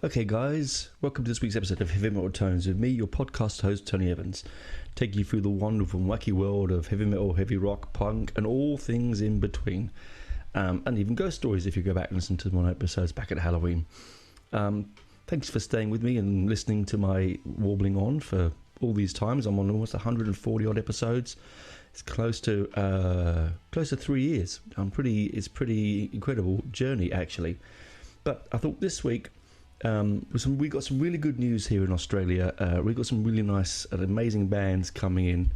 Okay, guys, welcome to this week's episode of Heavy Metal Tones with me, your podcast host, Tony Evans, taking you through the wonderful and wacky world of heavy metal, heavy rock, punk, and all things in between. And even ghost stories if you go back and listen to one episodes back at Halloween. Thanks for staying with me and listening to my warbling on for all these times. I'm on almost 140 odd episodes. It's close to 3 years. It's pretty incredible journey actually. But I thought this week we got some really good news here in Australia. We got some really nice and amazing bands coming in.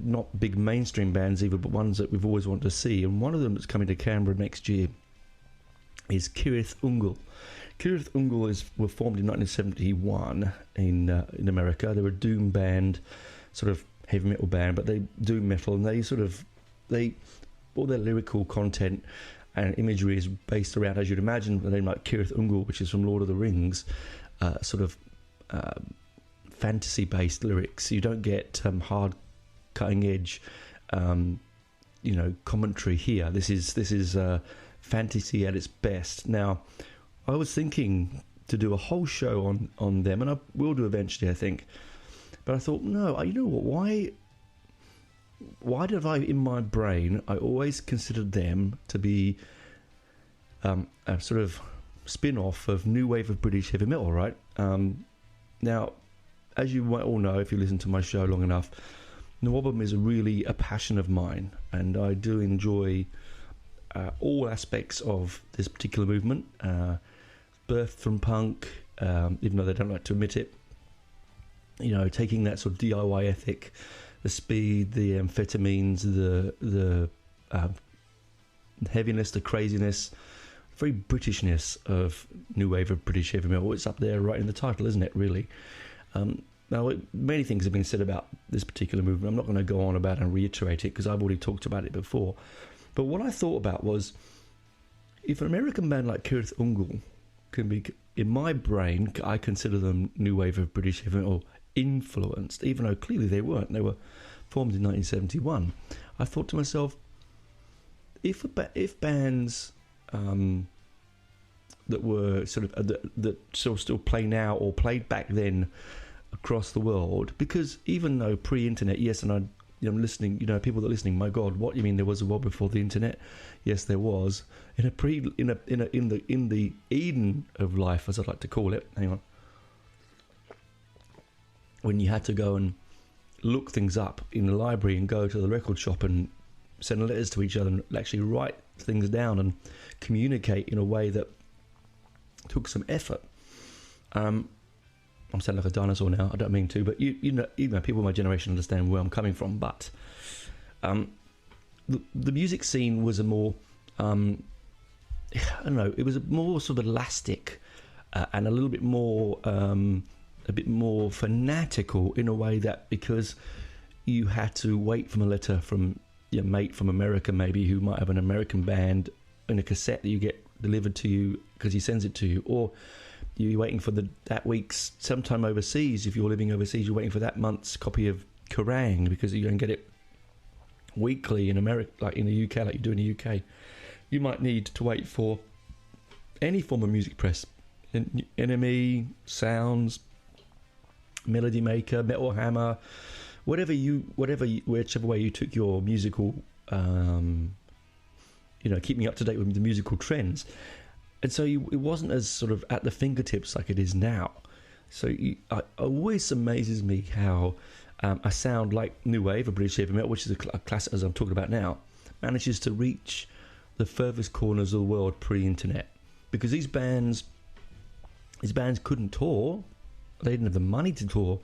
Not big mainstream bands either, but ones that we've always wanted to see. And one of them that's coming to Canberra next year is Cirith Ungol. Cirith Ungol were formed in 1971 in America. They're a doom band, sort of heavy metal band, but they do metal, and all their lyrical content and imagery is based around, as you'd imagine, a name like Cirith Ungol, which is from Lord of the Rings, sort of fantasy-based lyrics. You don't get hard, cutting-edge, commentary here. This is fantasy at its best. Now, I was thinking to do a whole show on them, and I will do eventually, I think. But I thought, no, you know what? Why did I, in my brain, I always considered them to be a sort of spin-off of new wave of British heavy metal, right? Now, as you might all know, if you listen to my show long enough, NWOBHM is really a passion of mine, and I do enjoy all aspects of this particular movement. Birthed from punk, even though they don't like to admit it. Taking that sort of DIY ethic, the speed, the amphetamines, the heaviness, the craziness, very Britishness of new wave of British heavy metal. It's up there right in the title, isn't it, really? Now, many things have been said about this particular movement. I'm not going to go on about and reiterate it because I've already talked about it before. But what I thought about was, if an American band like Cirith Ungol can be, in my brain, I consider them new wave of British heavy metal influenced, even though clearly they weren't. They were formed in 1971. I thought to myself, if bands that were sort of that still play now or played back then across the world, because even though pre-internet, yes, and I'm listening, people that are listening, my God, what you mean there was a world before the internet? Yes, there was. In the Eden of life, as I'd like to call it. Hang on. When you had to go and look things up in the library and go to the record shop and send letters to each other and actually write things down and communicate in a way that took some effort. I'm sounding like a dinosaur now. I don't mean to, but you know, people of my generation understand where I'm coming from. But the music scene was a more, I don't know, it was a more sort of elastic and a little bit more, fanatical in a way that, because you had to wait for a letter from your mate from America, maybe, who might have an American band in a cassette that you get delivered to you because he sends it to you, or you're waiting for that week's, sometime overseas, if you're living overseas, you're waiting for that month's copy of Kerrang because you don't get it weekly in America, like in the UK, like you do in the UK. You might need to wait for any form of music press, NME, Sounds, Melody Maker, Metal Hammer, whichever way you took your musical, keeping up to date with the musical trends. And so it wasn't as sort of at the fingertips like it is now. So it always amazes me how a sound like new wave of British heavy metal, which is a classic as I'm talking about now, manages to reach the furthest corners of the world pre-internet. Because these bands couldn't tour. They didn't have the money to tour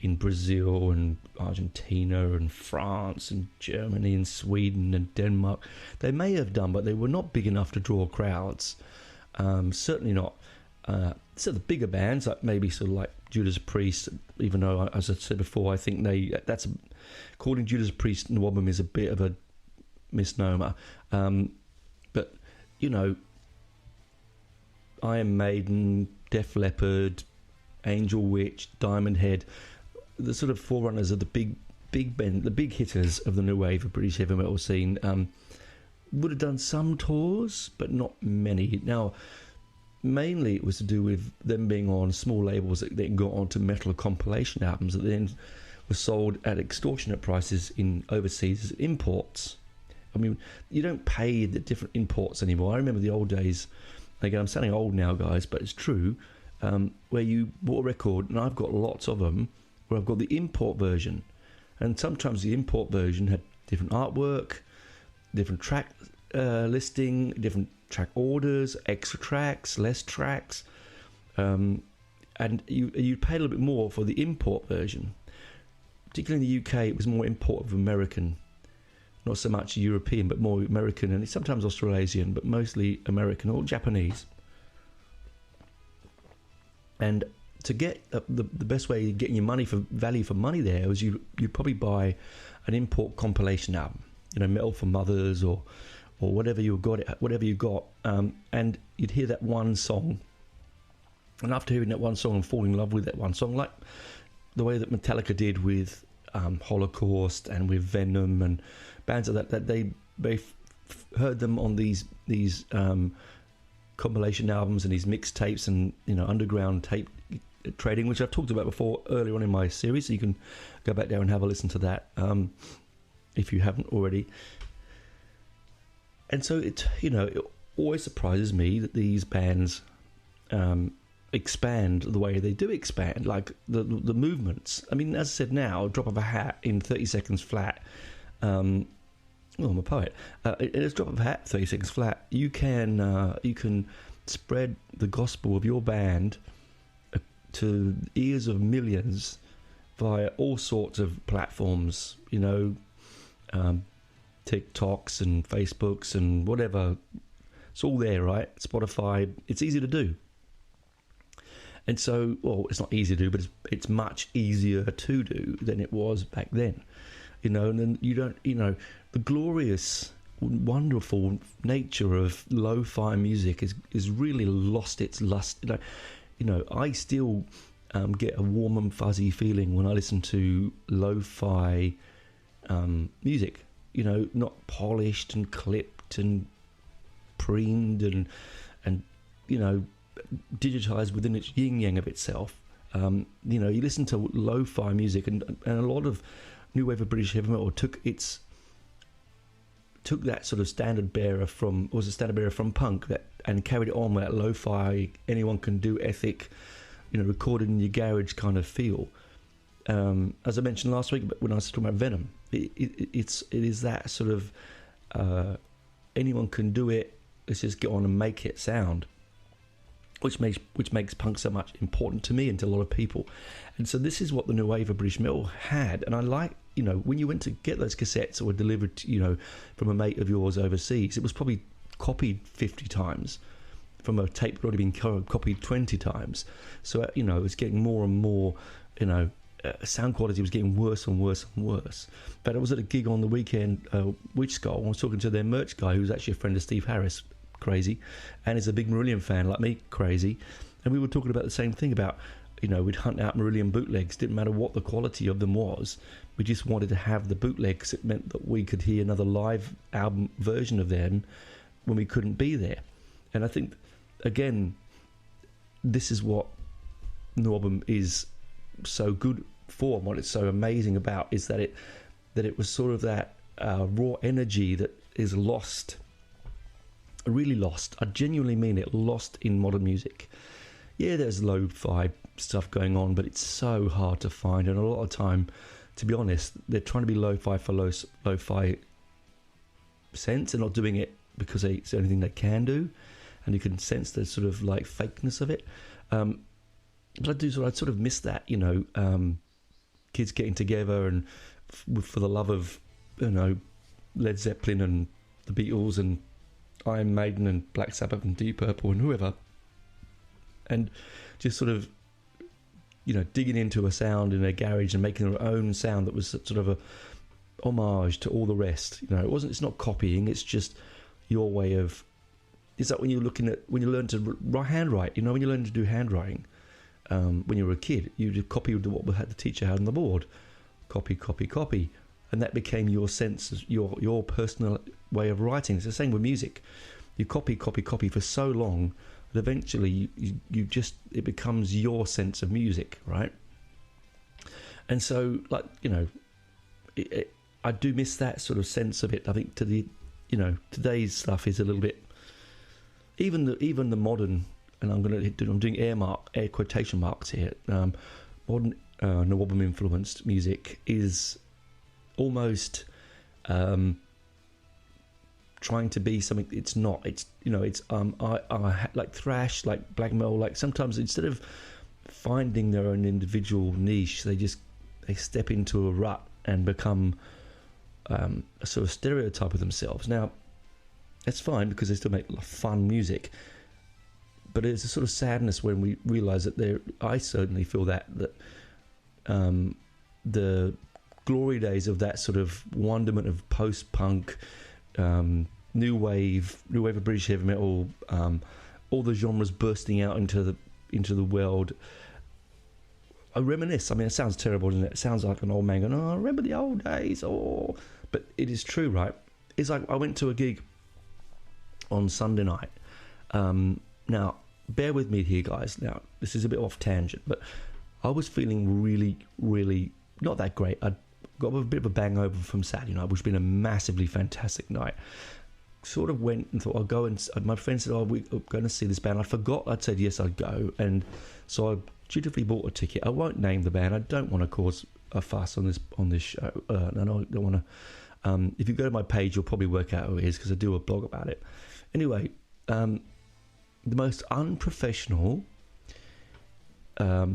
in Brazil and Argentina and France and Germany and Sweden and Denmark. They may have done, but they were not big enough to draw crowds. Certainly not. So the bigger bands, like maybe sort of like Judas Priest, even though, as I said before, I think calling Judas Priest NWOBHM is a bit of a misnomer. But Iron Maiden, Def Leppard, Angel Witch, Diamond Head, the sort of forerunners of the big hitters of the new wave of British heavy metal scene, would have done some tours, but not many. Now, mainly it was to do with them being on small labels that then got onto metal compilation albums that then were sold at extortionate prices in overseas as imports. I mean, you don't pay the different imports anymore. I remember the old days. Again, I'm sounding old now, guys, but it's true. Where you bought a record, and I've got lots of them, where I've got the import version. And sometimes the import version had different artwork, different track listing, different track orders, extra tracks, less tracks. And you pay a little bit more for the import version. Particularly in the UK, it was more import of American. Not so much European, but more American, and sometimes Australasian, but mostly American or Japanese. And to get the best way of getting your value for money there was you probably buy an import compilation album, Metal for Mothers or whatever you got, and you'd hear that one song, and after hearing that one song and falling in love with that one song, like the way that Metallica did with Holocaust and with Venom and bands like that they heard them on these compilation albums and these mixtapes and underground tape trading, which I've talked about before earlier on in my series, so you can go back there and have a listen to that if you haven't already. And so it always surprises me that these bands expand the way they do expand, like the movements. I mean, as I said, now, drop of a hat in 30 seconds flat. I'm a poet. It's drop of a hat, 30 seconds flat. You can spread the gospel of your band to the ears of millions via all sorts of platforms. TikToks and Facebooks and whatever. It's all there, right? Spotify. It's easy to do. And so, well, it's not easy to do, but it's much easier to do than it was back then. And then you don't, the glorious, wonderful nature of lo-fi music is really lost its lust. I still get a warm and fuzzy feeling when I listen to lo-fi music. Not polished and clipped and preened and digitized within its yin-yang of itself. You listen to lo-fi music and a lot of new wave of British heavy metal took that sort of standard bearer from punk and carried it on with that lo-fi, anyone can do ethic, recorded in your garage kind of feel. As I mentioned last week when I was talking about Venom, it is that sort of anyone can do it, let's just get on and make it sound, which makes punk so much important to me and to a lot of people. And so this is what the new wave of British metal had. And I like, when you went to get those cassettes that were delivered from a mate of yours overseas, it was probably copied 50 times from a tape that already been copied 20 times. So it's getting more and more, sound quality was getting worse and worse and worse. But I was at a gig on the weekend, Witch Skull, and I was talking to their merch guy, who's actually a friend of Steve Harris, crazy, and is a big Marillion fan like me, crazy. And we were talking about the same thing about, we'd hunt out Marillion bootlegs, didn't matter what the quality of them was. We just wanted to have the bootlegs. It meant that we could hear another live album version of them when we couldn't be there. And I think, again, this is what NWOBHM is so good for, and what it's so amazing about is that it was sort of that raw energy that is lost, really lost. I genuinely mean it, lost in modern music. Yeah, there's lo-fi stuff going on, but it's so hard to find, and a lot of time, to be honest, they're trying to be lo-fi for lo-fi sense and not doing it because it's the only thing they can do, and you can sense the sort of like fakeness of it. But I sort of miss that, kids getting together and for the love of, Led Zeppelin and the Beatles and Iron Maiden and Black Sabbath and Deep Purple and whoever, and just sort of, digging into a sound in their garage and making their own sound that was sort of a homage to all the rest. It's not copying, it's just your way of. It's like when you learn to handwrite. When you learn to do handwriting, when you were a kid, you just copied what the teacher had on the board, copy, and that became your sense, your personal way of writing. It's the same with music. You copy for so long but eventually you just, it becomes your sense of music, right? And so, like, you know, I do miss that sort of sense of it. I think today's stuff is a little bit, even the modern, and I'm doing air quotation marks here. Modern NWOBHM influenced music is almost trying to be something it's not. It's, you know, it's I like thrash, like black metal. Like sometimes instead of finding their own individual niche, they step into a rut and become a sort of stereotype of themselves. Now, that's fine because they still make fun music, but it's a sort of sadness when we realise that I certainly feel that the glory days of that sort of wonderment of post-punk, new wave of British heavy metal, all the genres bursting out into the world. I reminisce. I mean, it sounds terrible, doesn't it? It sounds like an old man going, "Oh, I remember the old days." Oh, but it is true, right? It's like I went to a gig on Sunday night. Now, bear with me here, guys. Now, this is a bit off tangent, but I was feeling really, really not that great. I got a bit of a bangover from Saturday night, which has been a massively fantastic night. Sort of went and thought I'll go, and my friend said, "Oh, we're going to see this band." I forgot I'd said yes, I'd go, and so I dutifully bought a ticket. I won't name the band. I don't want to cause a fuss on this show. And I don't want to. If you go to my page, you'll probably work out who it is because I do a blog about it. Anyway, the most unprofessional,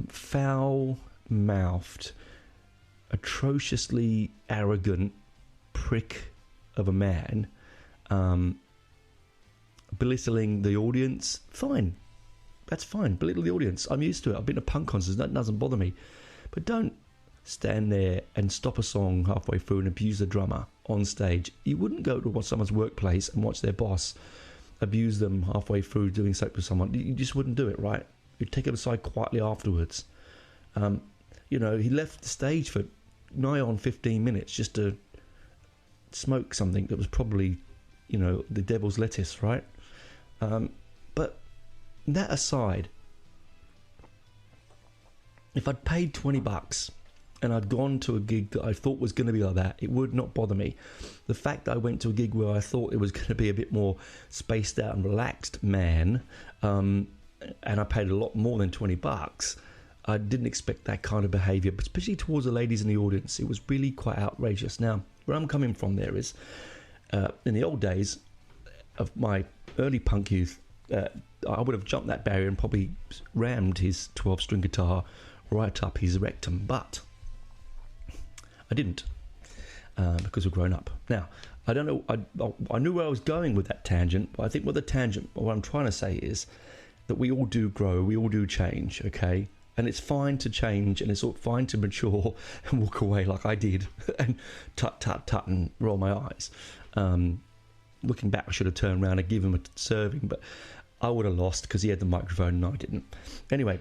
foul-mouthed, atrociously arrogant prick of a man, belittling the audience. Fine, that's fine. Belittle the audience. I'm used to it. I've been to punk concerts. That doesn't bother me. But don't stand there and stop a song halfway through and abuse the drummer on stage. You wouldn't go to someone's workplace and watch their boss abuse them halfway through doing something with someone. You just wouldn't do it, right? You'd take it aside quietly afterwards. You know, he left the stage for nigh on 15 minutes just to smoke something that was probably, you know, the devil's lettuce, right? But that aside, if I'd paid $20 and I'd gone to a gig that I thought was going to be like that, it would not bother me. The fact that I went to a gig where I thought it was going to be a bit more spaced out and relaxed, man, and I paid a lot more than $20, I didn't expect that kind of behaviour, but especially towards the ladies in the audience. It was really quite outrageous. Now, where I'm coming from there is, in the old days of my early punk youth, I would have jumped that barrier and probably rammed his 12-string guitar right up his rectum, but I didn't, because we're grown up. Now, I don't know, I knew where I was going with that tangent, but I think what I'm trying to say is that we all do grow, we all do change, okay? And it's fine to change, and it's fine to mature and walk away like I did, and tut, and roll my eyes. Looking back, I should have turned around and given him a serving, but I would have lost because he had the microphone and I didn't. Anyway,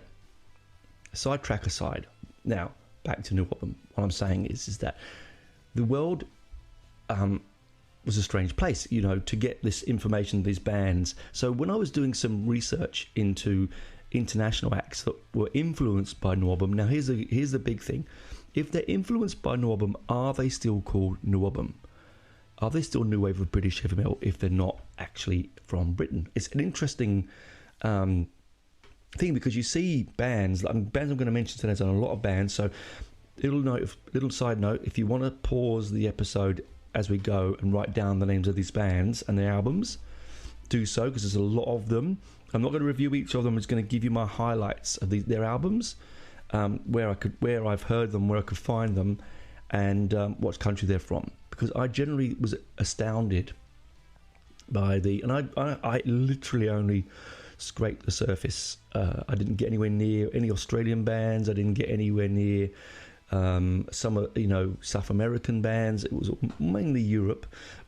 sidetrack aside. Now, back to NWOBHM. What I'm saying is that the world was a strange place, you know, to get this information, these bands. So when I was doing some research into international acts that were influenced by NWOBHM, now here's the big thing. If they're influenced by NWOBHM, are they still called NWOBHM? Are they still new wave of British heavy metal if they're not actually from Britain? It's an interesting thing because you see bands I'm going to mention today. There's a lot of bands. So little side note: if you want to pause the episode as we go and write down the names of these bands and their albums, do so, because there's a lot of them. I'm not going to review each of them. I'm just going to give you my highlights of their albums, where I've heard them, where I could find them, and what country they're from. Because I generally was astounded by and I literally only scraped the surface. I didn't get anywhere near any Australian bands. I didn't get anywhere near some South American bands. It was mainly Europe,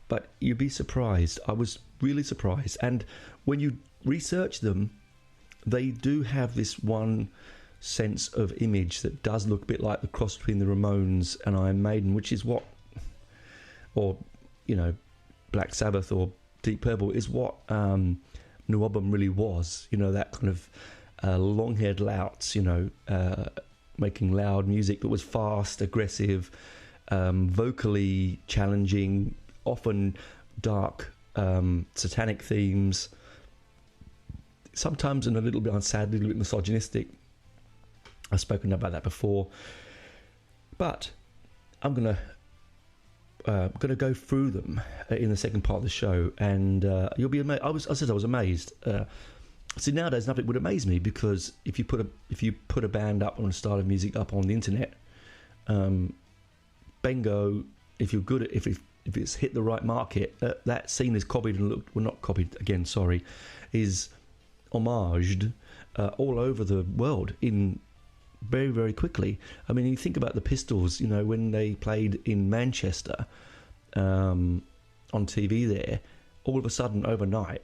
but you'd be surprised. I was really surprised. And when you research them, they do have this one sense of image that does look a bit like the cross between the Ramones and Iron Maiden, which is what, or Black Sabbath or Deep Purple, is what NWOBHM really was. That kind of long-haired louts, making loud music that was fast, aggressive, vocally challenging, often dark, satanic themes, sometimes a little bit sadly a little bit misogynistic. I've spoken about that before, but I'm gonna go through them in the second part of the show, and you'll be amazed. I was amazed. See, nowadays nothing would amaze me, because if you put a band up, on a style of music up on the internet, bingo, if you're good at, if it's hit the right market, that scene is copied and not copied again, sorry, is homaged all over the world in very, very quickly. I mean, you think about the Pistols, when they played in Manchester on TV there, all of a sudden overnight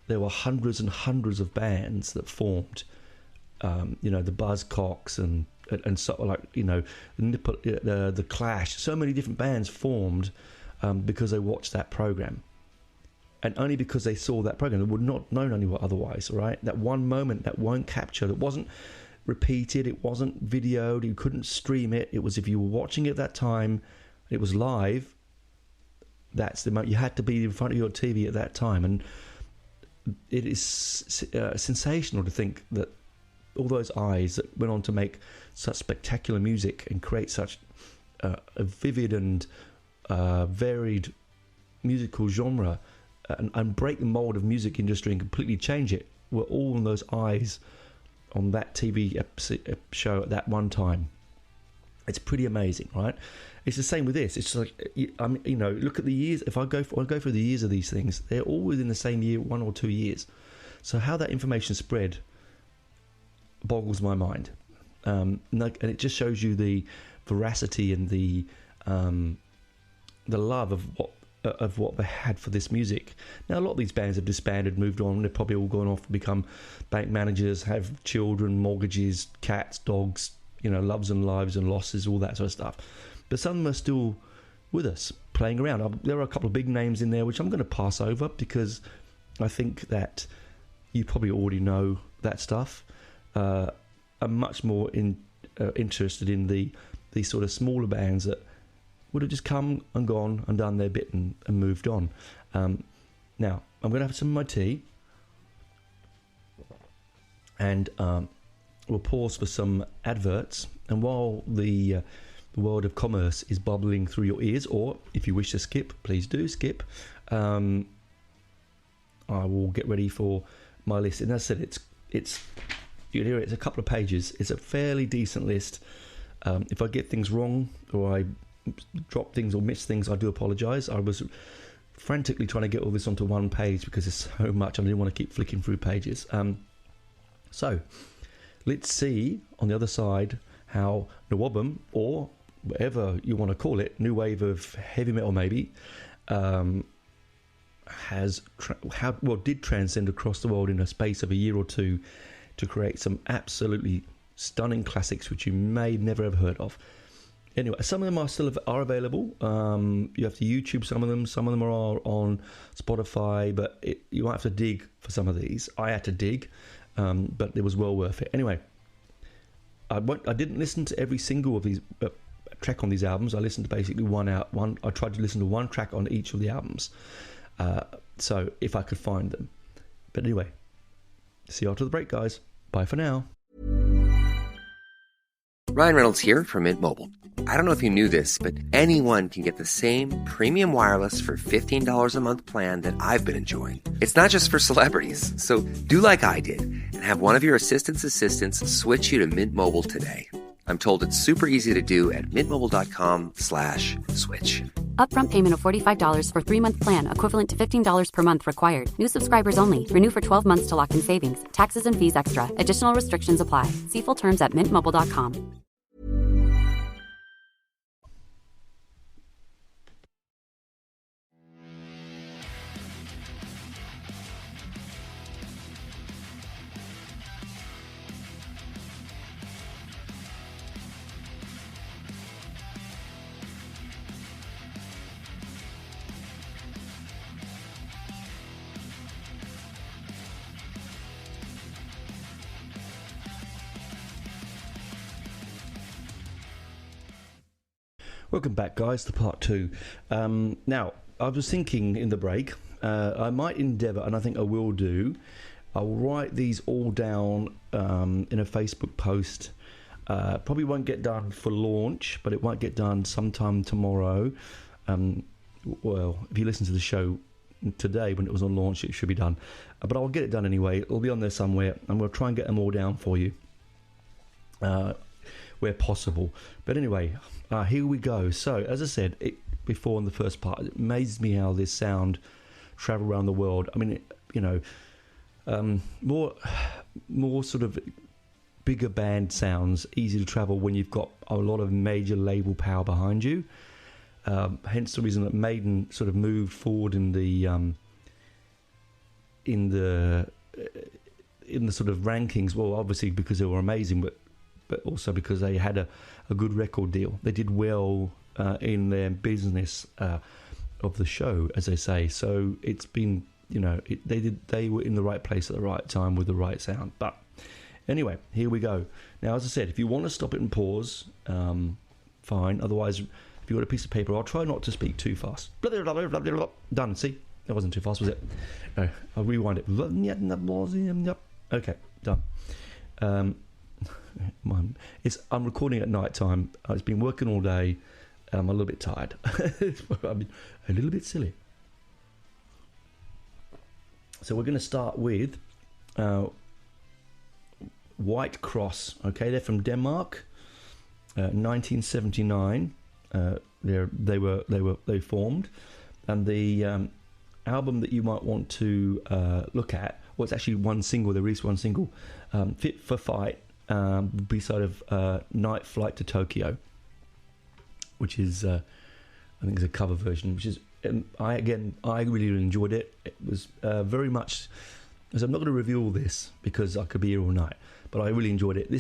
there were hundreds and hundreds of bands that formed. The Buzzcocks and so, like, the Clash. So many different bands formed because they watched that program, and only because they saw that program. They would not known anyone otherwise. Right? That one moment, that one capture, that wasn't repeated, it wasn't videoed, you couldn't stream it. It was, if you were watching it at that time, it was live. That's the moment. You had to be in front of your TV at that time, and it is sensational to think that all those eyes that went on to make such spectacular music and create such a vivid and varied musical genre, and break the mold of music industry and completely change it, were all in those eyes on that TV show at that one time. It's pretty amazing, right? It's the same with this. It's like, look at the years. If I go through the years of these things, they're all within the same year, 1 or 2 years. So how that information spread boggles my mind, and it just shows you the veracity and the love of what they had for this music. Now, a lot of these bands have disbanded, moved on. They've probably all gone off to become bank managers, have children, mortgages, cats, dogs, loves and lives and losses, all that sort of stuff. But some of them are still with us, playing around. There are a couple of big names in there which I'm going to pass over, because I think that you probably already know that stuff. I'm much more interested in the sort of smaller bands that would have just come and gone and done their bit and moved on. Now, I'm going to have some of my tea, and we'll pause for some adverts. And while the world of commerce is bubbling through your ears, or if you wish to skip, please do skip, I will get ready for my list. And as I said, it's you hear it's a couple of pages. It's a fairly decent list. If I get things wrong, or I drop things or miss things, I do apologise. I was frantically trying to get all this onto one page because there's so much. I didn't want to keep flicking through pages. So let's see on the other side how NWOBHM, or whatever you want to call it, new wave of heavy metal maybe, did transcend across the world in a space of a year or two to create some absolutely stunning classics which you may never have heard of. Anyway, some of them are available. You have to YouTube some of them. Some of them are on Spotify, but you might have to dig for some of these. I had to dig, but it was well worth it. Anyway, I didn't listen to every single of these track on these albums. I listened to basically one. I tried to listen to one track on each of the albums, so if I could find them. But anyway, see you after the break, guys. Bye for now. Ryan Reynolds here from Mint Mobile. I don't know if you knew this, but anyone can get the same premium wireless for $15 a month plan that I've been enjoying. It's not just for celebrities. So do like I did and have one of your assistants switch you to Mint Mobile today. I'm told it's super easy to do at mintmobile.com/switch. Upfront payment of $45 for 3-month plan, equivalent to $15 per month required. New subscribers only. Renew for 12 months to lock in savings. Taxes and fees extra. Additional restrictions apply. See full terms at mintmobile.com. Welcome back, guys, to part 2. Now, I was thinking in the break, I might endeavour, and I think I will do, I'll write these all down in a Facebook post. Probably won't get done for launch, but it might get done sometime tomorrow. Well, if you listen to the show today when it was on launch, it should be done. But I'll get it done anyway. It'll be on there somewhere, and we'll try and get them all down for you where possible. But anyway, here we go. So, as I said before in the first part, it amazes me how this sound travel around the world. I mean, more sort of bigger band sounds easy to travel when you've got a lot of major label power behind you. Hence the reason that Maiden sort of moved forward in the sort of rankings. Well, obviously because they were amazing, but also because they had a good record deal. They did well in their business of the show, as they say. So it's been, they were in the right place at the right time with the right sound. But anyway, here we go. Now, as I said, if you want to stop it and pause, fine. Otherwise, if you've got a piece of paper, I'll try not to speak too fast. Done. See? That wasn't too fast, was it? No, I'll rewind it. Okay, done. I'm recording at night time. I've been working all day. I'm a little bit tired. I'm a little bit silly. So we're going to start with White Cross. Okay, they're from Denmark, 1979. They formed, and the album that you might want to look at. Well, it's actually one single. They released one single, "Fit for Fight." B-side of Night Flight to Tokyo, which is I think is a cover version, which is I really enjoyed it. It was very much, as I'm not going to review all this because I could be here all night, but I really enjoyed it.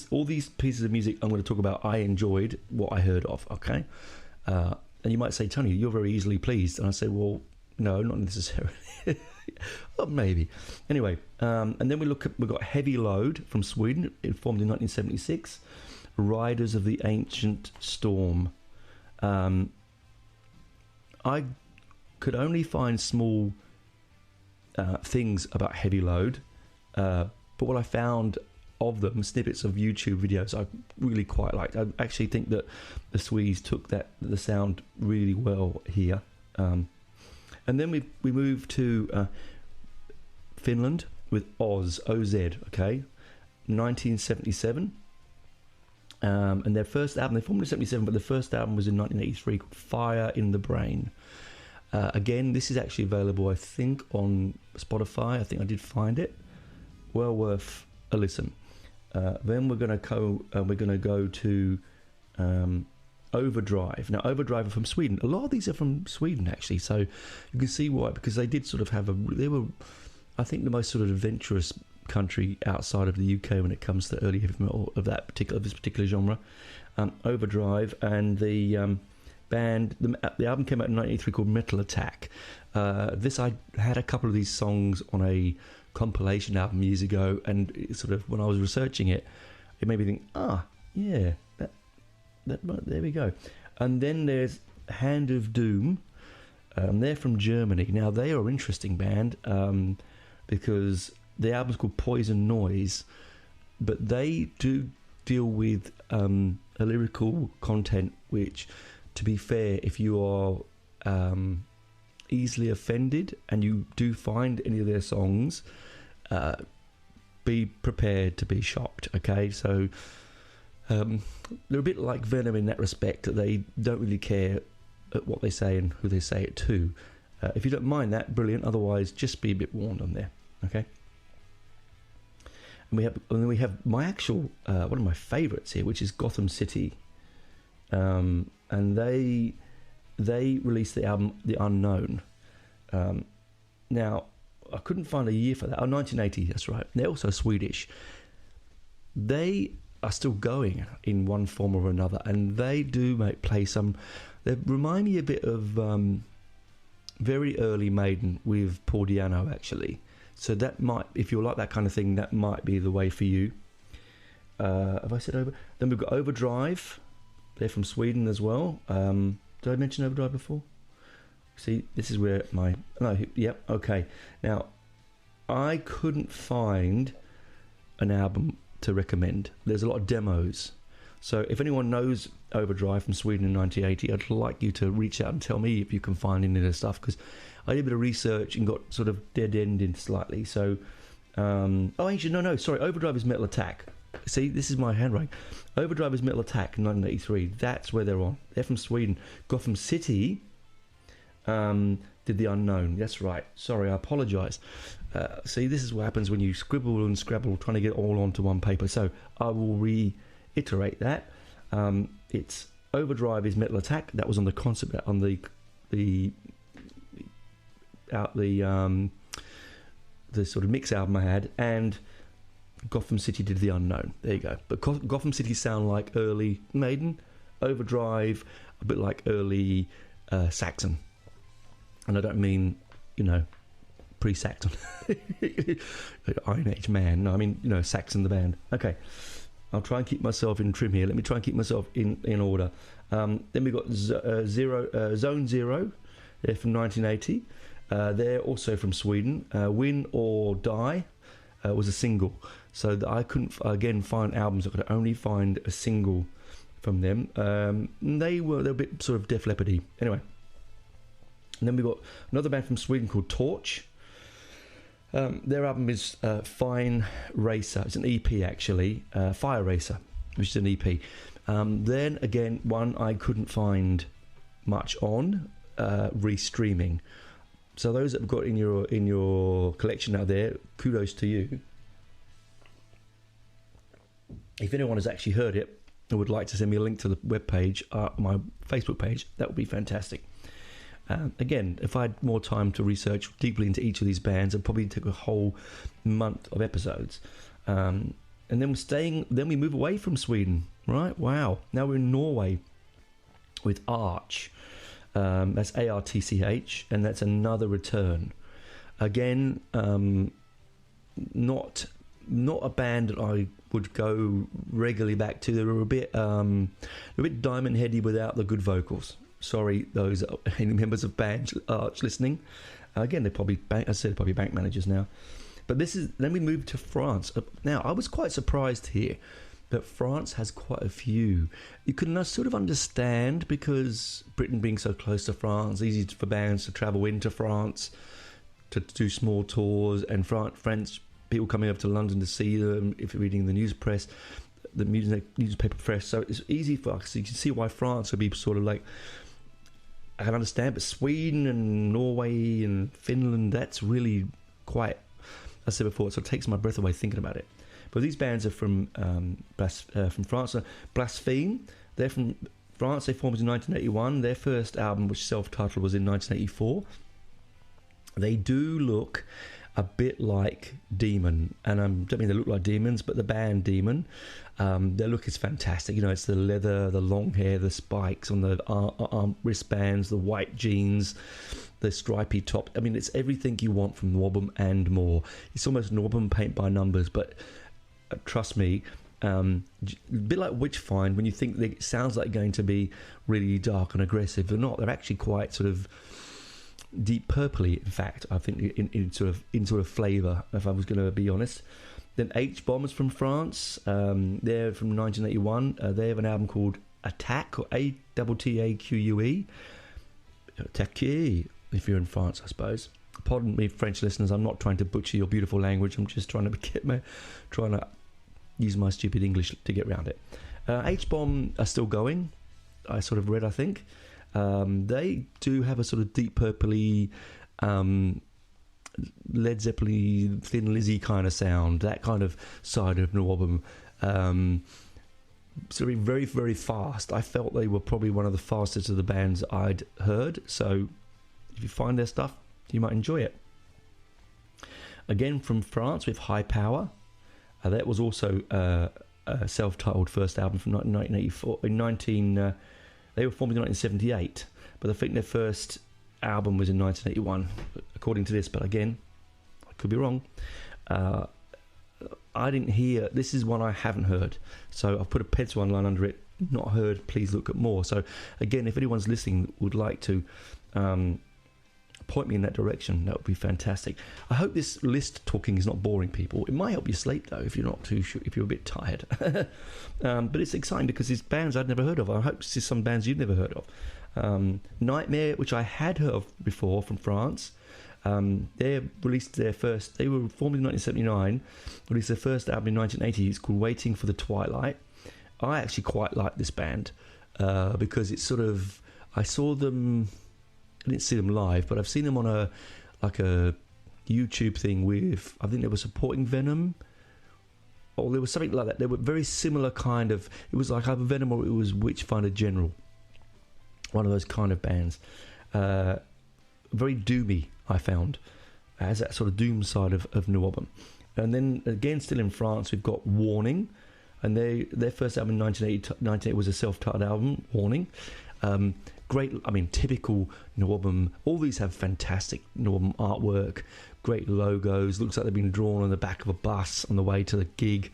All these pieces of music I'm going to talk about, I enjoyed what I heard of. Okay, and you might say, Tony, you're very easily pleased, and I say, well, no, not necessarily. Well, maybe. Anyway, and then we've got Heavy Load from Sweden. It formed in 1976. Riders of the Ancient Storm. I could only find small things about Heavy Load, but what I found of them, snippets of YouTube videos, I really quite liked. I actually think that the Swedes took the sound really well here. And then we moved to Finland with Oz, O-Z, okay, 1977. And their first album, they formed in 77, but the first album was in 1983, called Fire in the Brain. Again, this is actually available, I think, on Spotify. I think I did find it. Well worth a listen. Then we're going to go to Overdrive. Now, Overdrive are from Sweden. A lot of these are from Sweden, actually, so you can see why, because they did sort of they were, I think, the most sort of adventurous country outside of the UK when it comes to early heavy metal of this particular genre. Overdrive, and the band, the album came out in 1983 called Metal Attack. I had a couple of these songs on a compilation album years ago, and it sort of, when I was researching it, it made me think, yeah, there we go. And then there's Hand of Doom. They're from Germany. Now, they are an interesting band because the album's called Poison Noise, but they do deal with a lyrical content which, to be fair, if you are easily offended and you do find any of their songs, be prepared to be shocked, okay? So they're a bit like Venom in that respect, that they don't really care at what they say and who they say it to. If you don't mind that, brilliant. Otherwise, just be a bit warned on there, okay? And then we have my actual one of my favourites here, which is Gotham City, and they released the album The Unknown. Now, I couldn't find a year for that. 1980, that's right. They're also Swedish. They are still going in one form or another, and they do play some. They remind me a bit of very early Maiden with Paul Di'Anno, actually. So that might, if you like that kind of thing, that might be the way for you. Have I said over? Then we've got Overdrive, They're from Sweden as well. Did I mention Overdrive before? See, this is where okay. Now, I couldn't find an album to recommend. There's a lot of demos. So if anyone knows Overdrive from Sweden in 1980, I'd like you to reach out and tell me if you can find any of their stuff, because I did a bit of research and got sort of dead-ended slightly. So, sorry, Overdrive is Metal Attack. See, this is my handwriting. Overdrive is Metal Attack in 1983. That's where they're on. They're from Sweden. Gotham City did The Unknown. That's right. Sorry, I apologise. See, this is what happens when you scribble and scrabble trying to get it all onto one paper. So I will reiterate that. It's Overdrive is Metal Attack. That was on the concept on the sort of mix album I had, and Gotham City did The Unknown. There you go. But Gotham City sound like early Maiden, Overdrive a bit like early Saxon, and I don't mean pre-Saxon Iron Age man. No, I mean Saxon the band. Okay, I'll try and keep myself in trim here. Let me try and keep myself in order. Then we got Zone Zero. They're from 1980. They're also from Sweden. Win or Die was a single. So I couldn't, again, find albums. I could only find a single from them. They were a bit sort of Def Leppard-y. Anyway. And then we got another band from Sweden called Torch. Their album is Fine Racer. It's an EP, actually. Fire Racer, which is an EP. Then, again, one I couldn't find much on, Restreaming. So those that have got in your collection out there, kudos to you. If anyone has actually heard it and would like to send me a link to the webpage, my Facebook page, that would be fantastic. Again, if I had more time to research deeply into each of these bands, I'd probably take a whole month of episodes. And then we move away from Sweden, right? Wow. Now we're in Norway with Arch. That's ARTCH, and that's another return. Again, not a band that I would go regularly back to. They were a bit diamond heady without the good vocals. Sorry, those any members of band Arch listening. Again, they're probably probably bank managers now. But then we moved to France. Now, I was quite surprised here that France has quite a few. You can sort of understand, because Britain being so close to France, easy for bands to travel into France to do small tours, and French people coming over to London to see them if you're reading the news press, the newspaper press. So it's easy for us. You can see why France would be sort of like, I can understand, but Sweden and Norway and Finland, that's really quite, as I said before, so it takes my breath away thinking about it. But these bands are from France. Blaspheme, they're from France. They formed in 1981. Their first album, which self-titled, was in 1984. They do look a bit like Demon, and I don't mean they look like demons, but the band Demon. Their look is fantastic. It's the leather, the long hair, the spikes on the arm wristbands, the white jeans, the stripy top. I mean, it's everything you want from NWOBHM and more. It's almost NWOBHM paint by numbers, but trust me, a bit like Witchfind, when you think it sounds like going to be really dark and aggressive, they're not. They're actually quite sort of deep purpley, in fact, I think, in sort of flavour, if I was going to be honest. Then NWOBHM is from France. They're from 1981. They have an album called Attack, or Attaqe. Attaque, if you're in France, I suppose. Pardon me, French listeners, I'm not trying to butcher your beautiful language. I'm just trying to use my stupid English to get around it. NWOBHM are still going. I sort of read, I think. They do have a sort of deep purpley, Led Zeppelin, Thin Lizzy kind of sound, that kind of side of NWOBHM. Sort of very, very fast. I felt they were probably one of the fastest of the bands I'd heard. So if you find their stuff, you might enjoy it. Again, from France, with High Power. That was also a self-titled first album from 1984. They were formed in 1978, but I think their first album was in 1981, according to this. But again, I could be wrong. I didn't hear. This is one I haven't heard, so I've put a pencil line under it. not heard, please look at more. So again, if anyone's listening would like to point me in that direction, that would be fantastic. I hope this list talking is not boring people. It might help you sleep though, if you're not too sure, if you're a bit tired. But it's exciting because it's bands I'd never heard of. I hope this is some bands you've never heard of. Nightmare, which I had heard of before, from France. They released their first, they were formed in 1979, released their first album in 1980. It's called Waiting for the Twilight. I actually quite like this band because it's sort of, I saw them, I didn't see them live, but I've seen them on a YouTube thing with, I think they were supporting Venom, or there was something like that. They were very similar kind of, it was like either Venom or it was Witchfinder General, one of those kind of bands. Very doomy, I found, as that sort of doom side of NWOBHM. And then again, still in France, we've got Warning, and their first album in 1988 was a self-titled album, Warning. Great, I mean, typical NWOBHM. All these have fantastic NWOBHM artwork, great logos. Looks like they've been drawn on the back of a bus on the way to the gig.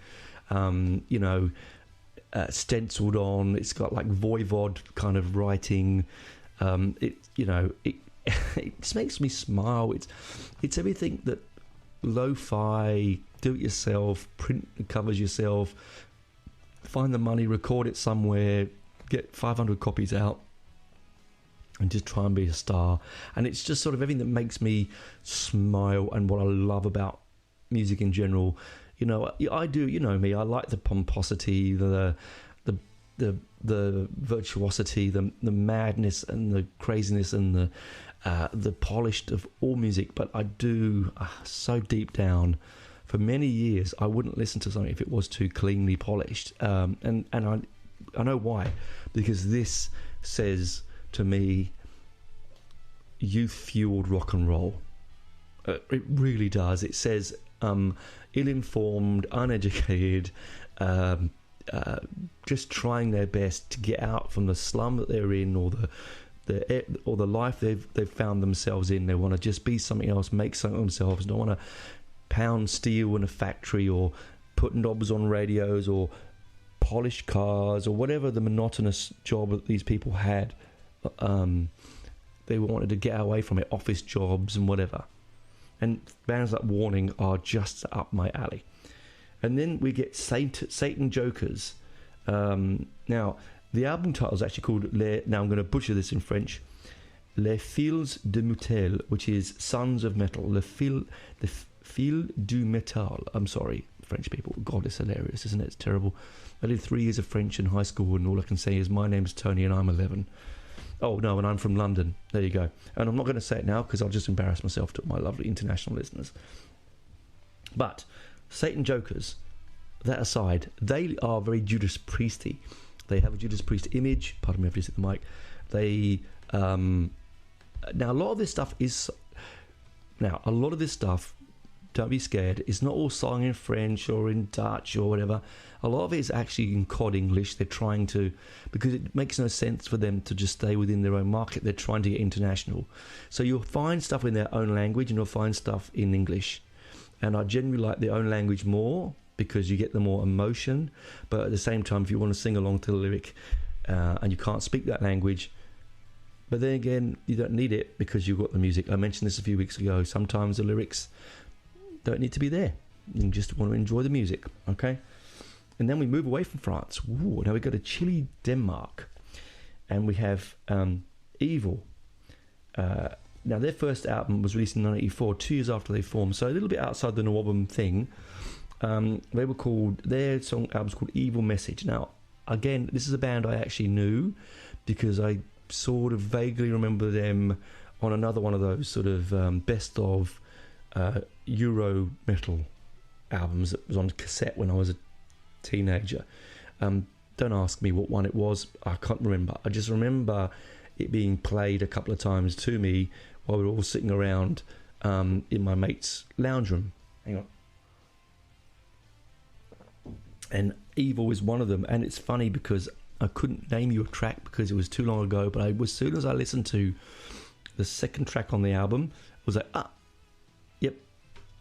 Stenciled on. It's got like Voivod kind of writing. It just makes me smile. It's everything that lo-fi, do it yourself, print the covers yourself, find the money, record it somewhere, get 500 copies out, and just try and be a star. And it's just sort of everything that makes me smile, and what I love about music in general. You know, I do, you know me, I like the pomposity, the virtuosity, the madness and the craziness and the polished of all music. But I do, so deep down, for many years I wouldn't listen to something if it was too cleanly polished, and I know why, because this says to me youth-fueled rock and roll. It really does. It says ill-informed, uneducated, just trying their best to get out from the slum that they're in, or the life they've found themselves in. They want to just be something else, make something of themselves. Don't want to pound steel in a factory, or put knobs on radios, or polish cars, or whatever the monotonous job that these people had. They wanted to get away from it, office jobs and whatever. And bands like Warning are just up my alley. And then we get Satan Jokers. Now, the album title is actually called now I'm going to butcher this in French, Les Fils de Metal, which is Sons of Metal. Le Fil du Metal. I'm sorry, French people. God, it's hilarious, isn't it? It's terrible. I did 3 years of French in high school, and all I can say is my name's Tony and I'm 11. Oh, no, and I'm from London. There you go. And I'm not going to say it now because I'll just embarrass myself to my lovely international listeners. But Satan Jokers, that aside, they are very Judas Priesty. They have a Judas Priest image. Pardon me if you hit the mic. They now a lot of this stuff is don't be scared, it's not all sung in French or in Dutch or whatever. A lot of it is actually in cod English. They're trying to, because it makes no sense for them to just stay within their own market. They're trying to get international. So you'll find stuff in their own language, and you'll find stuff in English. And I generally like their own language more, because you get the more emotion. But at the same time, if you want to sing along to the lyric and you can't speak that language, but then again, you don't need it because you've got the music. I mentioned this a few weeks ago. Sometimes the lyrics don't need to be there. You just want to enjoy the music, okay? And then we move away from France. Ooh, now we go to Chile, Denmark. And we have Evil. Now, their first album was released in 1984, 2 years after they formed. So a little bit outside the NWOBHM thing. They were called, their song album's called Evil Message. Now, again, this is a band I actually knew because I sort of vaguely remember them on another one of those sort of best of Euro metal albums that was on cassette when I was a teenager. Don't ask me what one it was. I can't remember. I just remember it being played a couple of times to me while we were all sitting around in my mate's lounge room. Hang on. And Evil is one of them. And it's funny because I couldn't name you a track because it was too long ago, but as soon as I listened to the second track on the album, I was like, yep,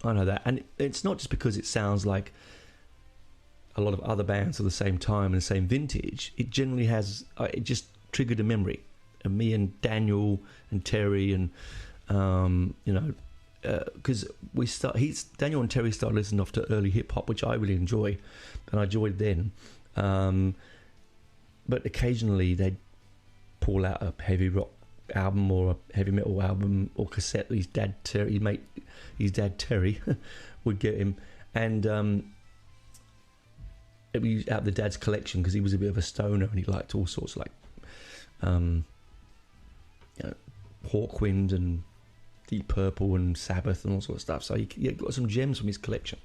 I know that. And it's not just because it sounds like a lot of other bands of the same time and the same vintage, it generally has, it just triggered a memory. And me and Daniel and Terry and, because Daniel and Terry started listening off to early hip hop, which I really enjoy, and I enjoyed then. But occasionally they'd pull out a heavy rock album or a heavy metal album or cassette. His dad Terry would get him, and it was out of the dad's collection because he was a bit of a stoner and he liked all sorts of Hawkwind and Deep Purple and Sabbath and all sorts of stuff. So he got some gems from his collection,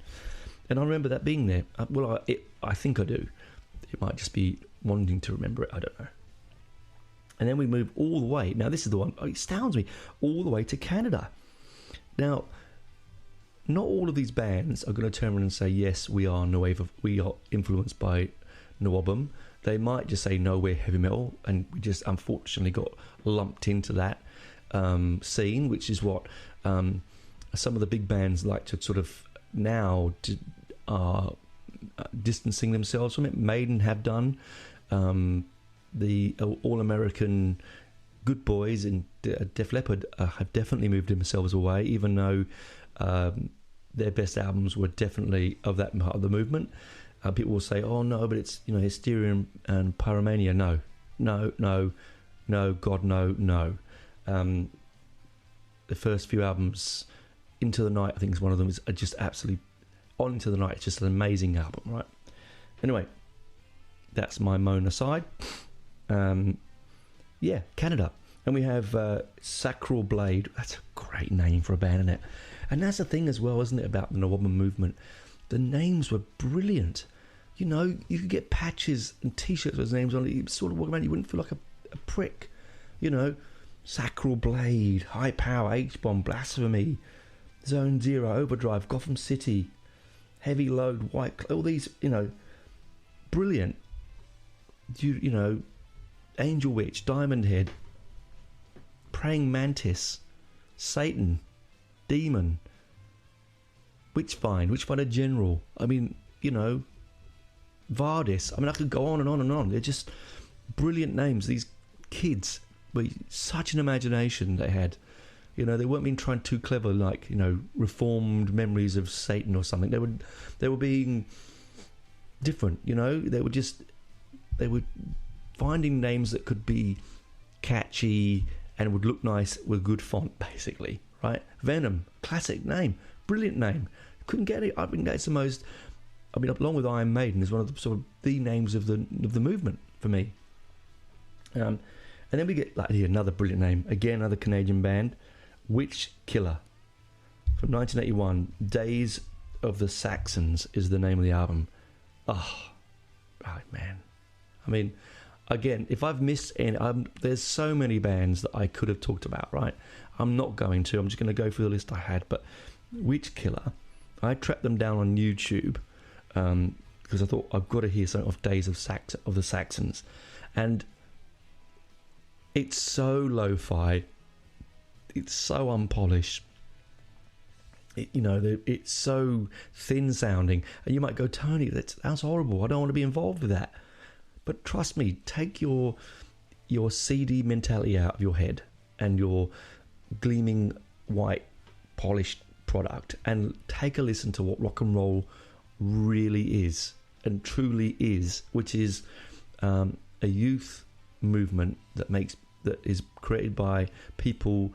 and I remember that being there. I think I do. It might just be wanting to remember it. I don't know. And then we move all the way. Now this is the one. It astounds me. All the way to Canada. Now, not all of these bands are going to turn around and say, yes, we are influenced by NWOBHM. They might just say, no, we're heavy metal, and we just unfortunately got lumped into that scene, which is what some of the big bands like to sort of now are distancing themselves from it. Maiden have done. The All-American Good Boys and Def Leppard have definitely moved themselves away, even though their best albums were definitely of that part of the movement. People will say, oh no, but it's Hysteria and Pyromania. No, God, no. The first few albums, Into the Night, I think is one of them, is just absolutely on Into the Night. It's just an amazing album, right? Anyway, that's my moan aside. Canada. And we have Sacral Blade. That's a great name for a band, isn't it? And that's the thing as well, isn't it, about the NWOBHM movement? The names were brilliant. You could get patches and T-shirts with names on it. You sort of walk around, you wouldn't feel like a prick. Sacral Blade, High Power, H-Bomb, Blasphemy, Zone Zero, Overdrive, Gotham City, Heavy Load, all these, brilliant. Angel Witch, Diamond Head, Praying Mantis, Satan, Demon, Witchfinder General. I mean, Vardis. I mean, I could go on and on and on. They're just brilliant names. These kids, with such an imagination they had. They weren't being trying too clever, like reformed memories of Satan or something. They were being different. They were finding names that could be catchy and would look nice with good font, basically, right? Venom, classic name, brilliant name. Couldn't get it. I think that's the most. I mean, along with Iron Maiden, is one of the sort of the names of the movement for me. And then we get another brilliant name. Again, another Canadian band, Witch Killer, from 1981. Days of the Saxons is the name of the album. Oh, man. I mean, again, if I've missed any, there's so many bands that I could have talked about, right? I'm not going to. I'm just going to go through the list I had. But Witch Killer, I tracked them down on YouTube because I thought I've got to hear something of Days of the Saxons. And it's so lo-fi. It's so unpolished. It's so thin sounding. And you might go, Tony, that's horrible. I don't want to be involved with that. But trust me, take your CD mentality out of your head and your gleaming white polished product and take a listen to what rock and roll really is and truly is, which is a youth movement that is created by people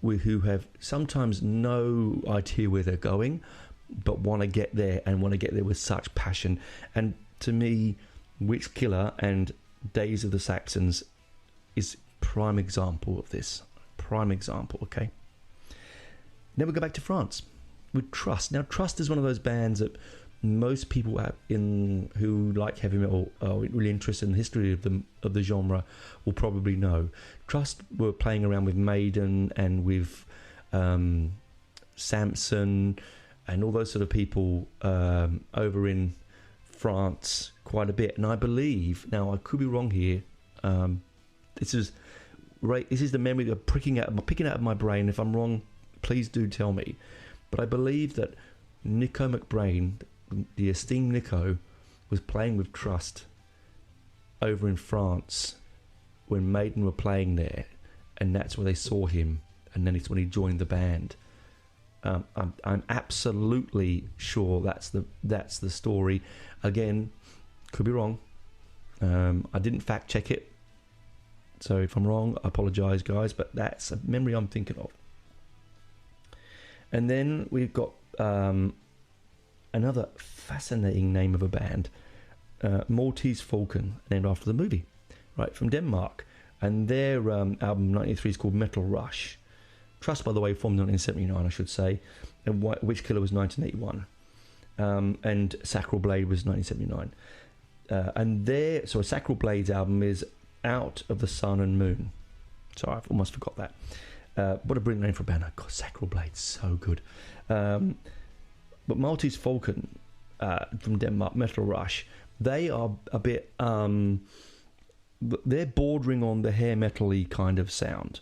who have sometimes no idea where they're going, but want to get there and want to get there with such passion. And to me, Witch Killer and Days of the Saxons is prime example of this. Prime example, okay? Then we go back to France with Trust. Now, Trust is one of those bands that most people who like heavy metal are really interested in the history of the genre will probably know. Trust were playing around with Maiden and with Samson and all those sort of people over in France quite a bit. And I believe, now I could be wrong here, this is the memory of picking out of my brain. If I'm wrong, please do tell me. But I believe that Nico McBrain, the esteemed Nico was playing with Trust over in France when Maiden were playing there, and that's where they saw him, and then it's when he joined the band. I'm absolutely sure that's the story. Again, could be wrong. I didn't fact check it, so if I'm wrong, I apologise, guys. But that's a memory I'm thinking of. And then we've got another fascinating name of a band, Maltese Falcon, named after the movie, right, from Denmark. And their album 93 is called Metal Rush. Trust, by the way, formed in 1979, I should say, and Witchkiller was 1981, and Sacral Blade was 1979. So Sacral Blade's album is Out of the Sun and Moon. Sorry, I've almost forgot that. What a brilliant name for a band. God, Sacral Blade's so good. But Maltese Falcon from Denmark, Metal Rush, they are a bit... they're bordering on the hair metal-y kind of sound,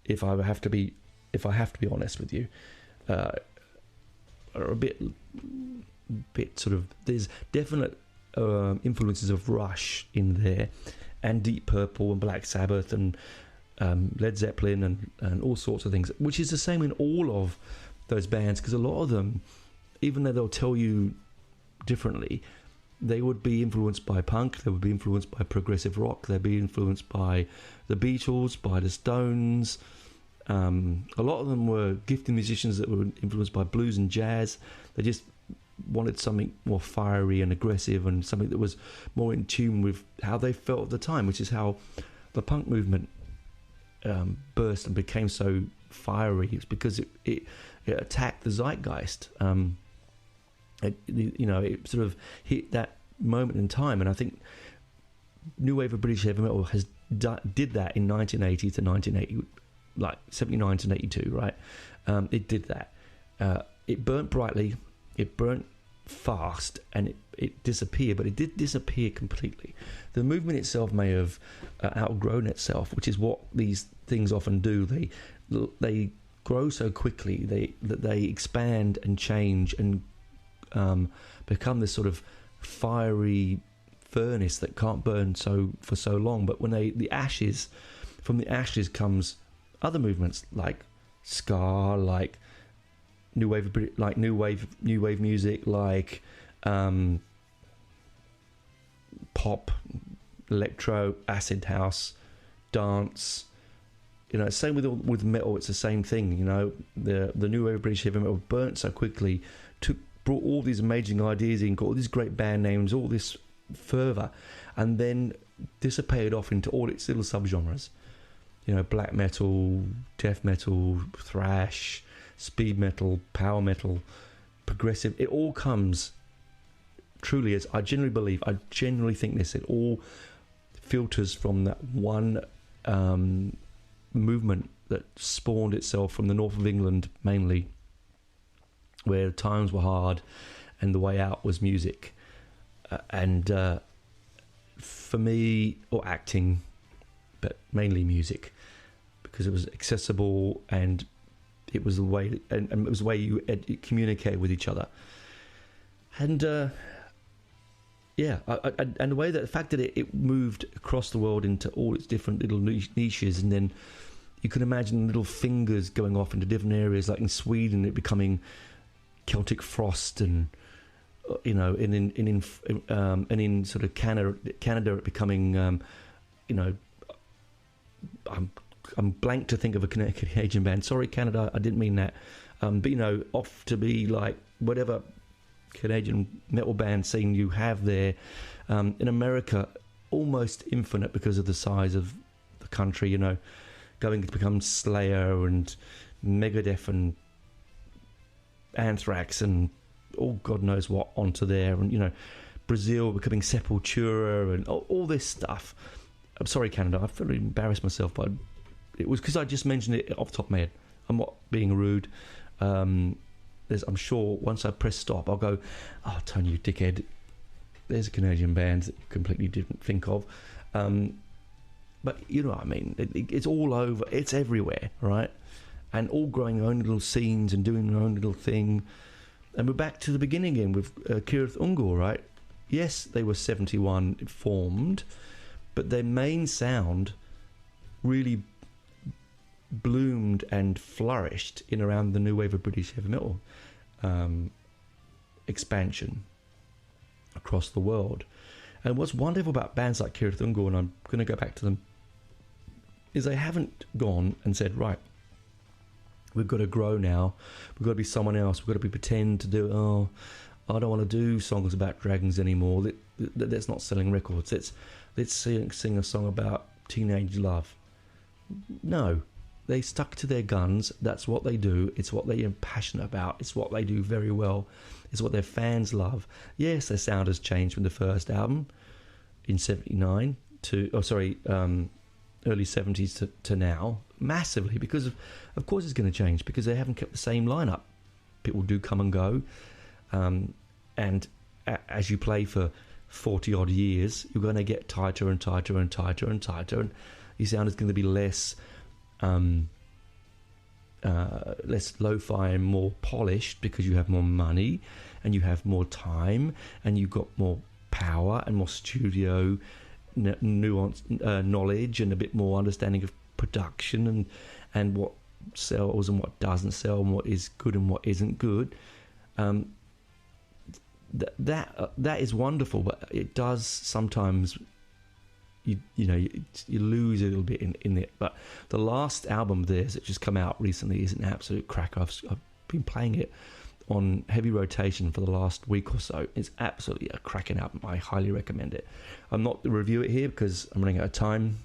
if I have to be honest with you. Are a bit sort of... There's definite influences of Rush in there, and Deep Purple and Black Sabbath and Led Zeppelin and all sorts of things, which is the same in all of those bands, because a lot of them, even though they'll tell you differently, they would be influenced by punk, they would be influenced by progressive rock, they'd be influenced by the Beatles, by the Stones. A lot of them were gifted musicians that were influenced by blues and jazz. They just wanted something more fiery and aggressive, and something that was more in tune with how they felt at the time, which is how the punk movement burst and became so fiery. It's because it attacked the zeitgeist. It sort of hit that moment in time, and I think new wave of British heavy metal did that in 1980 to 1980, like 79 to 82, right? It did that. It burnt brightly, it burnt fast, and it disappeared, but it did disappear completely. The movement itself may have outgrown itself, which is what these things often do. They grow so quickly that they expand and change and become this sort of fiery furnace that can't burn for so long. But when from the ashes comes other movements like ska, like new wave music, like pop, electro, acid house, dance. Same with metal. It's the same thing. The new wave of British heavy metal burnt so quickly, brought all these amazing ideas in, got all these great band names, all this fervour, and then dissipated off into all its little subgenres. Black metal, death metal, thrash, speed metal, power metal, progressive. It all comes truly, as I genuinely think this, it all filters from that one movement that spawned itself from the north of England mainly, where times were hard and the way out was music. For me, or acting, but mainly music, because it was accessible and it was the way, and it was the way you communicate with each other. And and the way that the fact that it moved across the world into all its different little niches, and then you can imagine little fingers going off into different areas, like in Sweden, it becoming Celtic Frost, and in sort of Canada it becoming I'm blank to think of a Canadian band. Sorry, Canada, I didn't mean that. But off to be like whatever Canadian metal band scene you have there. In America, almost infinite because of the size of the country. Going to become Slayer and Megadeth and Anthrax and all God knows what onto there, and Brazil becoming Sepultura and all this stuff. I'm sorry, Canada, I feel embarrassed myself, but it was because I just mentioned it off the top of my head. I'm not being rude. I'm sure once I press stop, I'll go, "Oh, Tony, you dickhead, there's a Canadian band that you completely didn't think of." But you know what I mean. It's all over. It's everywhere, right? And all growing their own little scenes and doing their own little thing. And we're back to the beginning again with Kirith Ungol, right? Yes, they were 71 formed, but their main sound really bloomed and flourished in around the new wave of British heavy metal expansion across the world. And what's wonderful about bands like Kirith Ungol, and I'm going to go back to them, is they haven't gone and said, right, we've got to grow now, we've got to be someone else, we've got to be pretend to do, I don't want to do songs about dragons anymore, that's not selling records, let's sing a song about teenage love. No, they stuck to their guns. That's what they do. It's what they are passionate about. It's what they do very well. It's what their fans love. Yes, their sound has changed from the first album in 79 to early 70s to now, massively, because of course it's going to change, because they haven't kept the same lineup. People do come and go, and as you play for 40 odd years, you're going to get tighter and tighter and tighter and tighter, and your sound is going to be less lo-fi and more polished, because you have more money and you have more time and you've got more power and more studio nuance, knowledge, and a bit more understanding of production and what sells and what doesn't sell and what is good and what isn't good. That is wonderful, but it does sometimes you lose a little bit in it. But the last album of theirs that just come out recently is an absolute cracker. I've been playing it on heavy rotation for the last week or so. It's absolutely a cracking album. I highly recommend it. I'm not to review it here because I'm running out of time.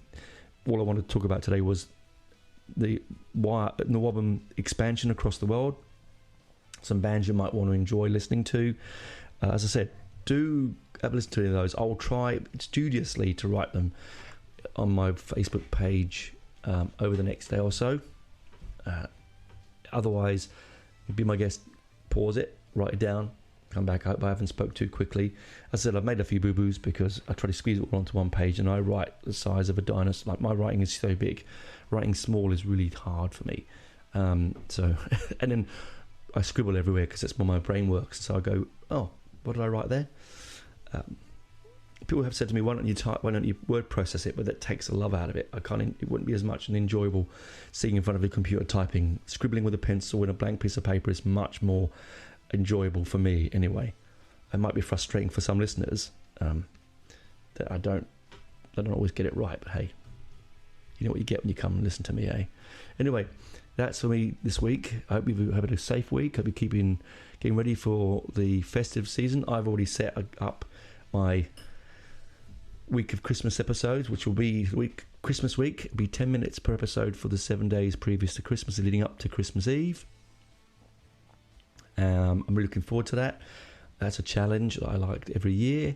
All I wanted to talk about today was the NWOBHM expansion across the world. Some bands you might want to enjoy listening to. As I said, do have a listen to those. I will try studiously to write them on my Facebook page over the next day or so. Otherwise, be my guest, pause it, write it down, come back. I hope I haven't spoke too quickly. As I said, I've made a few boo-boos because I try to squeeze it all onto one page, and I write the size of a dinosaur. Like, my writing is so big. Writing small is really hard for me. And then I scribble everywhere because that's where my brain works. So I go, oh, what did I write there? People have said to me, why don't you word process it? But that takes the love out of it. It wouldn't be as much an enjoyable sitting in front of a computer typing. Scribbling with a pencil in a blank piece of paper is much more enjoyable for me anyway. It might be frustrating for some listeners that I don't always get it right, but hey, you know what you get when you come and listen to me, eh? Anyway, that's for me this week. I hope you've had a safe week. I hope you're getting ready for the festive season. I've already set up my week of Christmas episodes, which will be Christmas week. It'll be 10 minutes per episode for the 7 days previous to Christmas, leading up to Christmas Eve. I'm really looking forward to that. That's a challenge that I like every year.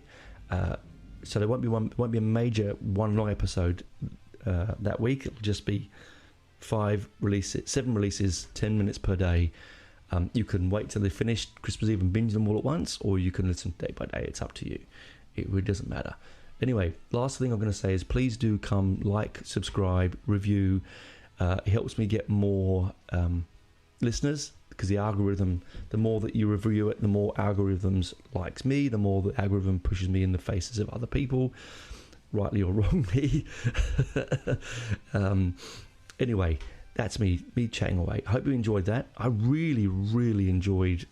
So there won't be a major one long episode that week. It'll just be 7 releases, 10 minutes per day. You can wait till they finish Christmas Eve and binge them all at once, or you can listen day by day. It's up to you. It really doesn't matter. Anyway, last thing I'm going to say is please do come like, subscribe, review. It helps me get more listeners, because the algorithm, the more that you review it, the more algorithms likes me, the more the algorithm pushes me in the faces of other people, rightly or wrongly. Anyway, that's me chatting away. I hope you enjoyed that. I really, really enjoyed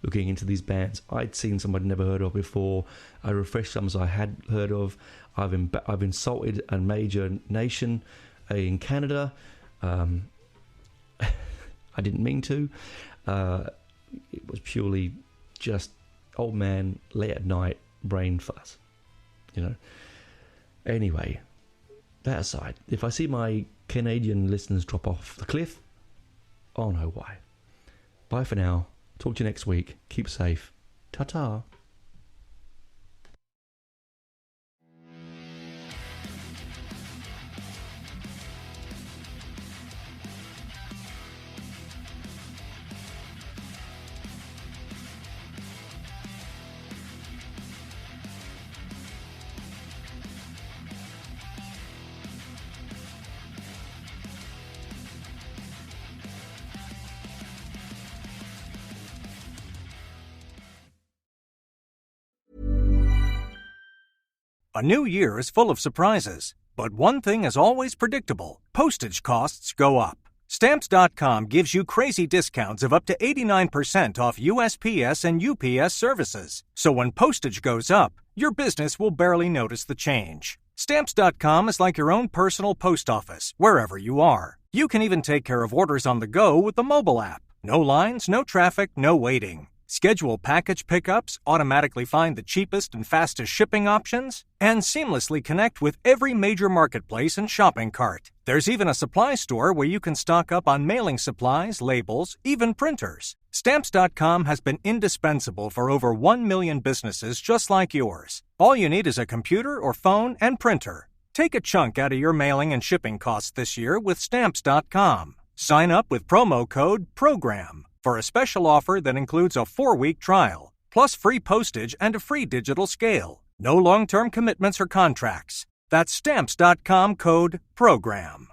looking into these bands. I'd seen some I'd never heard of before. I refreshed some I had heard of. I've insulted a major nation in Canada. I didn't mean to. It was purely just old man, late at night, brain fuzz. Anyway, that aside, if I see my Canadian listeners drop off the cliff, I'll know why. Bye for now. Talk to you next week. Keep safe. Ta-ta. A new year is full of surprises, but one thing is always predictable. Postage costs go up. Stamps.com gives you crazy discounts of up to 89% off USPS and UPS services. So when postage goes up, your business will barely notice the change. Stamps.com is like your own personal post office, wherever you are. You can even take care of orders on the go with the mobile app. No lines, no traffic, no waiting. Schedule package pickups, automatically find the cheapest and fastest shipping options, and seamlessly connect with every major marketplace and shopping cart. There's even a supply store where you can stock up on mailing supplies, labels, even printers. Stamps.com has been indispensable for over 1 million businesses just like yours. All you need is a computer or phone and printer. Take a chunk out of your mailing and shipping costs this year with Stamps.com. Sign up with promo code PROGRAM for a special offer that includes a 4-week trial, plus free postage and a free digital scale. No long-term commitments or contracts. That's Stamps.com code PROGRAM.